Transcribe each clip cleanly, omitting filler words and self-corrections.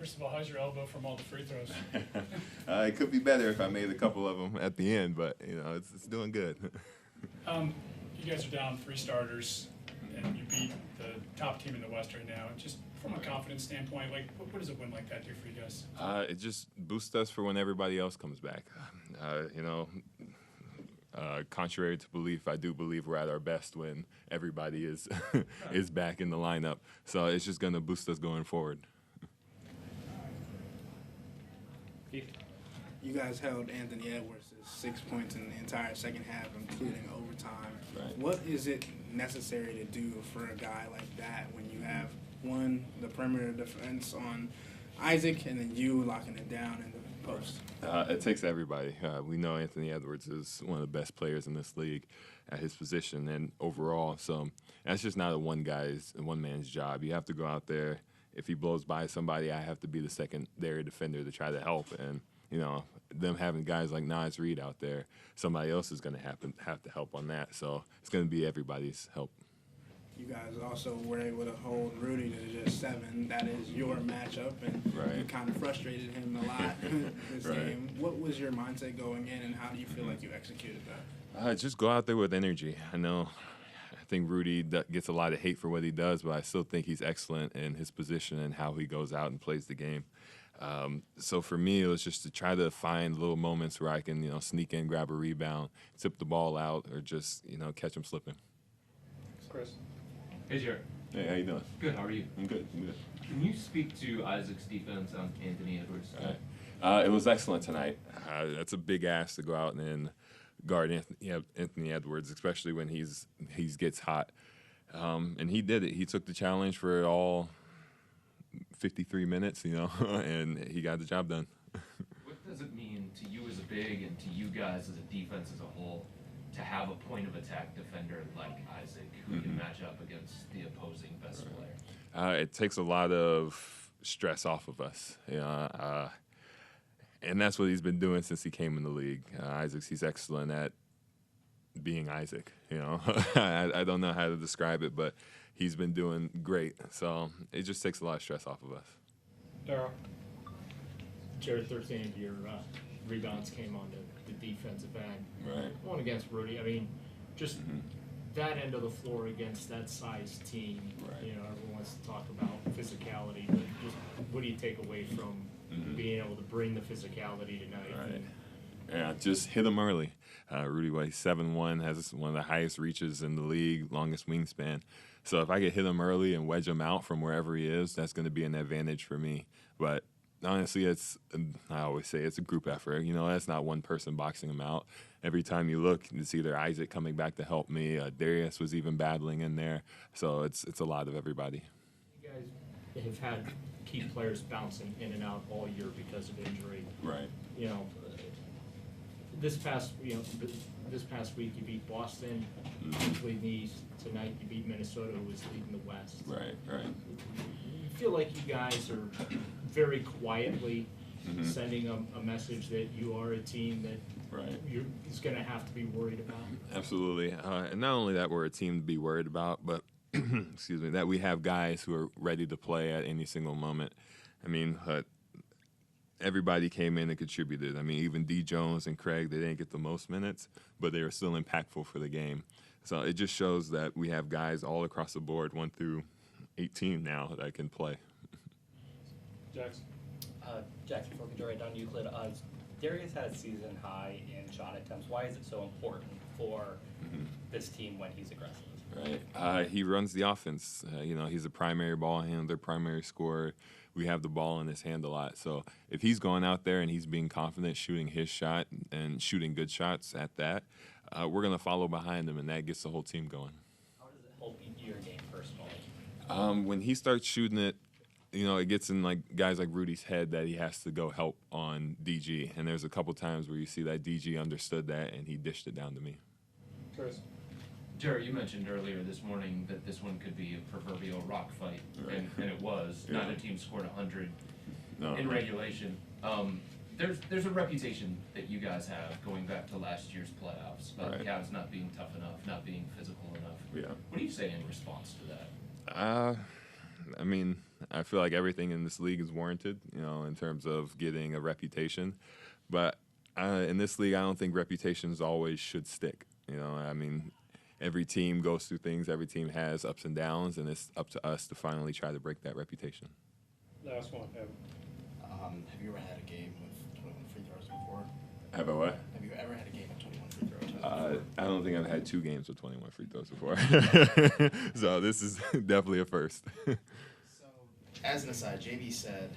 First of all, how's your elbow from all the free throws? It could be better if I made a couple of them at the end, but it's doing good. You guys are down 3 starters, and you beat the top team in the West right now. Just from a confidence standpoint, like what does a win like that do for you guys? It just boosts us for when everybody else comes back. Contrary to belief, I do believe we're at our best when everybody is is back in the lineup. So it's just going to boost us going forward. You guys held Anthony Edwards to 6 points in the entire second half, including overtime. Right. What is it necessary to do for a guy like that when you have, one, the perimeter defense on Isaac, and then you locking it down in the post? It takes everybody. We know Anthony Edwards is one of the best players in this league at his position and overall. So that's just not a one man's job. You have to go out there. If he blows by somebody, I have to be the secondary defender to try to help. And them having guys like Naz Reid out there, somebody else is going to have to help on that. So it's going to be everybody's help. You guys also were able to hold Rudy to just 7. That is your matchup, and you kind of frustrated him a lot this game. What was your mindset going in, and how do you feel like you executed that? Just go out there with energy. I think Rudy gets a lot of hate for what he does, but I still think he's excellent in his position and how he goes out and plays the game. So for me, it was just to try to find little moments where I can, sneak in, grab a rebound, tip the ball out, or just, catch him slipping. Chris. Hey, Jarrett. Hey, how you doing? Good. How are you? I'm good. Can you speak to Isaac's defense on Anthony Edwards? It was excellent tonight. That's a big ask to go out and guard Anthony Edwards, especially when he gets hot. And he did it. He took the challenge for all 53 minutes, and he got the job done. What does it mean to you as a big and to you guys as a defense as a whole to have a point of attack defender like Isaac who can match up against the opposing best player? It takes a lot of stress off of us, and that's what he's been doing since he came in the league. He's excellent at being Isaac. I don't know how to describe it, but he's been doing great. So it just takes a lot of stress off of us. Daryl. Jared, 13 of your rebounds came on the defensive end. Right. One against Rudy. I mean, just that end of the floor against that size team. Right. Everyone wants to talk about physicality, but just what do you take away from being able to bring the physicality tonight? Right. Yeah, just hit him early. Rudy weighs 7'1", has one of the highest reaches in the league, longest wingspan. So if I could hit him early and wedge him out from wherever he is, that's going to be an advantage for me. But honestly, I always say it's a group effort. That's not one person boxing him out. Every time you look, it's either Isaac coming back to help me. Darius was even battling in there. So it's a lot of everybody. You guys have had key players bouncing in and out all year because of injury. Right. This past week you beat Boston, leading the East. Tonight you beat Minnesota, who was leading the West. Right. You feel like you guys are very quietly sending a message that you are a team that is going to have to be worried about? Absolutely. And not only that we're a team to be worried about, but that we have guys who are ready to play at any single moment. Everybody came in and contributed. Even D. Jones and Craig, they didn't get the most minutes, but they were still impactful for the game. So it just shows that we have guys all across the board, 1 through 18 now, that can play. Jackson. Jackson Forkadori on Euclid. Darius had a season high in shot attempts. Why is it so important for this team when he's aggressive? Right. He runs the offense. He's a primary ball handler, primary scorer. We have the ball in his hand a lot. So if he's going out there and he's being confident shooting his shot and shooting good shots at that, we're going to follow behind him, and that gets the whole team going. How does it help your game personally? When he starts shooting it, it gets in guys like Rudy's head that he has to go help on DG. And there's a couple times where you see that DG understood that and he dished it down to me. Chris. Jerry, you mentioned earlier this morning that this one could be a proverbial rock fight, and it was. Yeah. Neither team scored 100 in regulation. There's a reputation that you guys have going back to last year's playoffs about the Cavs not being tough enough, not being physical enough. Yeah. What do you say in response to that? I mean, I feel like everything in this league is warranted, in terms of getting a reputation. But in this league, I don't think reputations always should stick. I mean, every team goes through things. Every team has ups and downs, and it's up to us to finally try to break that reputation. Last one, Evan. Have you ever had a game with 21 free throws before? Have I what? Have you ever had a game with 21 free throws? I don't think I've had 2 games with 21 free throws before. So this is definitely a first. So, as an aside, JB said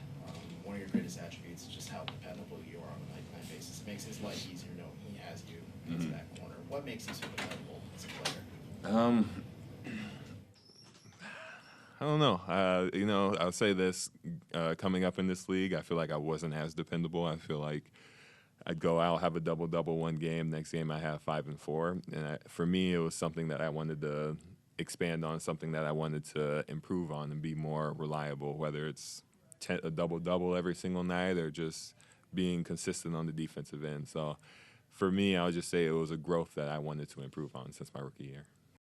one of your greatest attributes is just how dependable you are on a night-to-night basis. It makes his life easier knowing he has you in his back corner. What makes you so dependable as a player? I don't know. I'll say this. Coming up in this league, I feel like I wasn't as dependable. I feel like I'd go out, have a double-double one game. Next game, I have 5 and 4. And for me, it was something that I wanted to expand on, something that I wanted to improve on and be more reliable, whether it's a double-double every single night or just being consistent on the defensive end. So for me, I would just say it was a growth that I wanted to improve on since my rookie year.